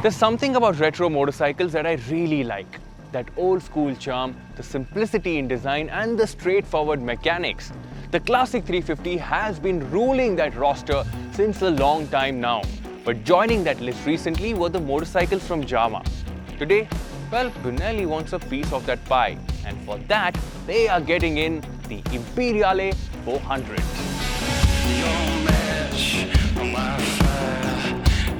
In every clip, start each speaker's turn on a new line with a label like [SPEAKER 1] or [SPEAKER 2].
[SPEAKER 1] There's something about retro motorcycles that I really like. That old school charm, the simplicity in design and the straightforward mechanics. The classic 350 has been ruling that roster since a long time now. But joining that list recently were the motorcycles from Jawa. Today, well, Benelli wants a piece of that pie. And for that, they are getting in the Imperiale 400.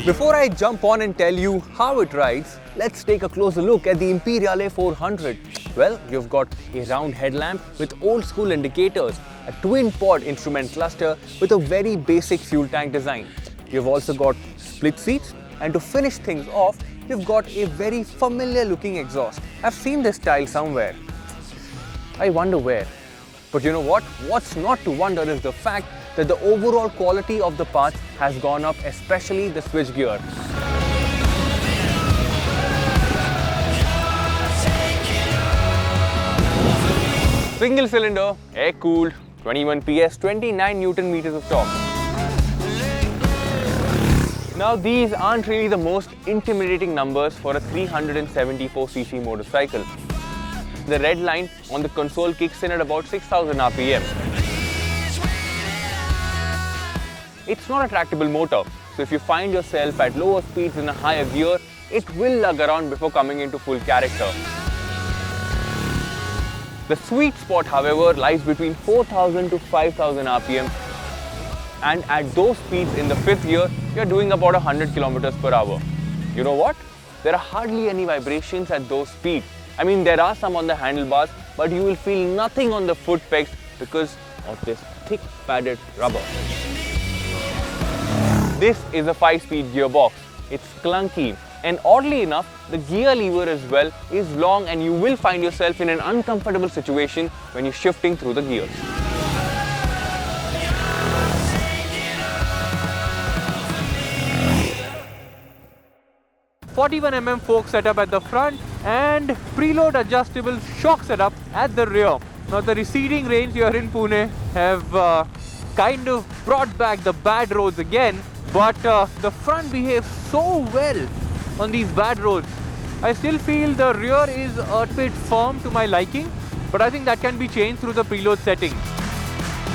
[SPEAKER 1] Before I jump on and tell you how it rides, let's take a closer look at the Imperiale 400. Well, you've got a round headlamp with old school indicators, a twin pod instrument cluster with a very basic fuel tank design. You've also got split seats, and to finish things off, you've got a very familiar looking exhaust. I've seen this style somewhere. I wonder where. But you know what? What's not to wonder is the fact that the overall quality of the parts has gone up, especially the switch gear. Single cylinder, air cooled, 21 PS, 29 Newton meters of torque. Now these aren't really the most intimidating numbers for a 374cc motorcycle. The red line on the console kicks in at about 6000 RPM. It's not a tractable motor, so if you find yourself at lower speeds in a higher gear, it will lug around before coming into full character. The sweet spot, however, lies between 4000 to 5000 RPM, and at those speeds in the fifth gear, you're doing about 100 kilometers per hour. You know what? There are hardly any vibrations at those speeds. I mean, there are some on the handlebars, but you will feel nothing on the foot pegs because of this thick padded rubber. This is a 5-speed gearbox. It's clunky, and oddly enough, the gear lever as well is long, and you will find yourself in an uncomfortable situation when you're shifting through the gears. "41mm fork setup at the front and preload adjustable shock setup at the rear." Now the receding rains here in Pune have kind of brought back the bad roads again, but the front behaves so well on these bad roads. I still feel the rear is a bit firm to my liking, but I think that can be changed through the preload setting.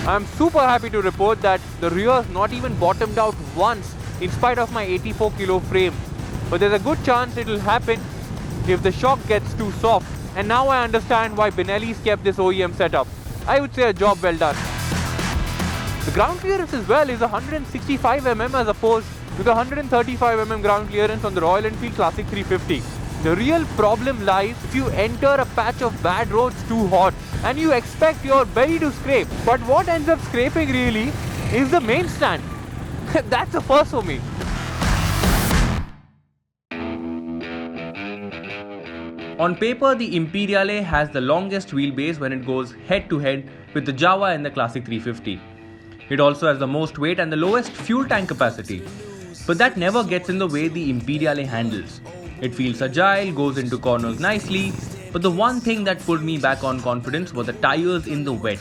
[SPEAKER 1] I'm super happy to report that the rear is not even bottomed out once in spite of my 84 kilo frame. But there's a good chance it will happen if the shock gets too soft. And now I understand why Benelli's kept this OEM setup. I would say a job well done. The ground clearance as well is 165mm as opposed to the 135mm ground clearance on the Royal Enfield Classic 350. The real problem lies if you enter a patch of bad roads too hot and you expect your belly to scrape. But what ends up scraping really is the main stand. That's a first for me. On paper, the Imperiale has the longest wheelbase when it goes head-to-head with the Jawa and the Classic 350. It also has the most weight and the lowest fuel tank capacity. But that never gets in the way the Imperiale handles. It feels agile, goes into corners nicely, but the one thing that put me back on confidence were the tires in the wet.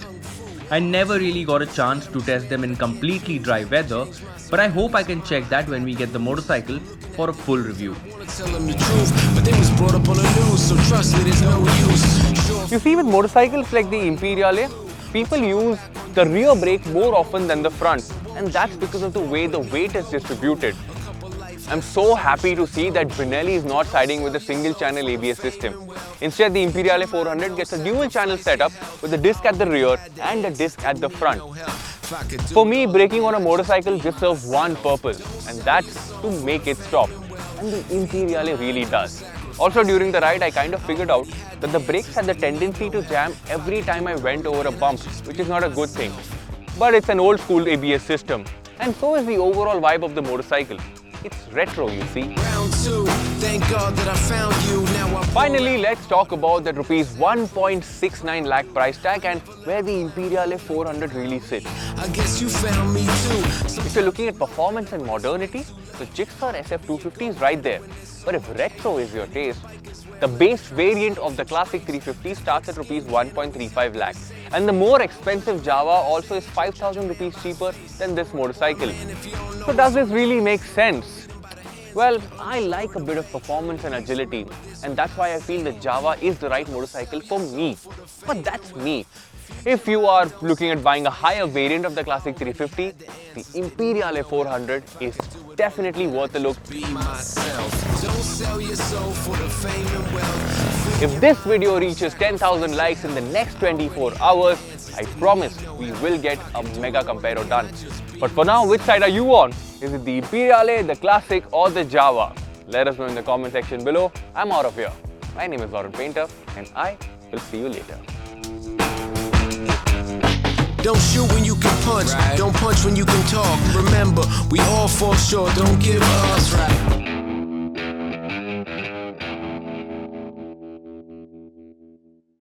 [SPEAKER 1] I never really got a chance to test them in completely dry weather, but I hope I can check that when we get the motorcycle for a full review. You see, with motorcycles like the Imperiale, people use the rear brake more often than the front, and that's because of the way the weight is distributed. I'm so happy to see that Benelli is not siding with a single channel ABS system. Instead, the Imperiale 400 gets a dual channel setup with a disc at the rear and a disc at the front. For me, braking on a motorcycle just serves one purpose, and that's to make it stop. And the Imperiale really does. Also, during the ride, I kind of figured out that the brakes had the tendency to jam every time I went over a bump, which is not a good thing. But it's an old school ABS system, and so is the overall vibe of the motorcycle. It's retro, you see. Finally, let's talk about that rupees 1.69 lakh price tag and where the Imperiale 400 really sits. If you're looking at performance and modernity, the Gixxer SF250 is right there. But if retro is your taste, the base variant of the Classic 350 starts at rupees 1.35 lakh. And the more expensive Jawa also is 5,000 rupees cheaper than this motorcycle. So does this really make sense?
[SPEAKER 2] Well, I like a bit of performance and agility, and that's why I feel the Jawa is the right motorcycle for me. But that's me. If you are looking at buying a higher variant of the classic 350, the Imperiale 400 is definitely worth a look. If this video reaches 10,000 likes in the next 24 hours, I promise we will get a mega comparo done. But for now, which side are you on? Is it the Imperiale, the Classic or the Jawa? Let us know in the comment section below. I'm out of here. My name is Lauren Painter and I will see you later.
[SPEAKER 3] Don't shoot when you can punch, don't punch when you can talk. Remember, we all fall short, don't give us right.